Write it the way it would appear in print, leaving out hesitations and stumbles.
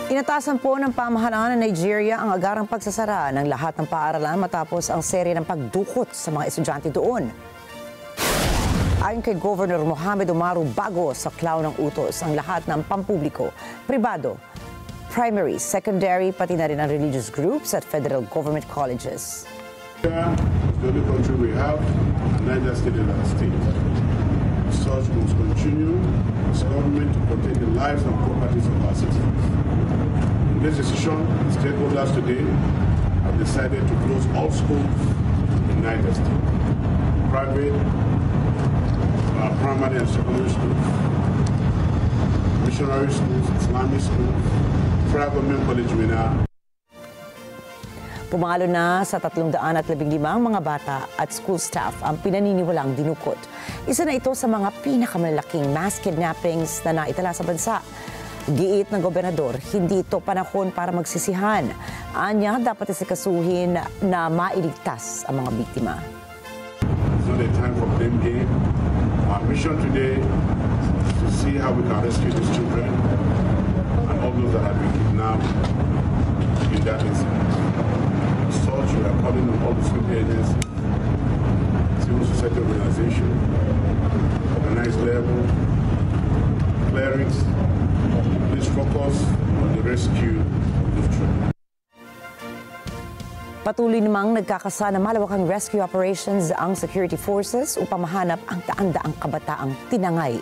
Inatasan po ng pamahalaan ng Nigeria ang agarang pagsasara ng lahat ng paaralan matapos ang serye ng pagdukot sa mga estudyante doon. Ayon kay Governor Mohamed Umaru Bago, sa klaw ng utos ang lahat ng pampubliko, pribado, primary, secondary, pati na rin ang religious groups at federal government colleges. The only country we have, and Niger State is our state. Such must continue as government to protect the lives and properties of our citizens. In this decision, stakeholders today have decided to close all schools in Niger State. Private, primary and secondary schools, missionary schools, Islamic schools, federal government college winner. Pumalo na sa 315 mga bata at school staff ang pinaniniwalang dinukot. Isa na ito sa mga pinakamalalaking mass kidnappings na naitala sa bansa. Giit ng gobernador, hindi ito panahon para magsisihan. Anya, dapat isikasuhin na mailigtas ang mga biktima. It's not a time for blame game. Our mission today is to see how we can rescue these children and all those that have been kidnapped in that incident. Such, we are calling on all the security agencies, civil society organizations, organized level, clerics, please focus on the rescue of these children. Patuloy namang nagkakasa na malawakang rescue operations ang security forces upang mahanap ang daan-daang kabataang tinangay.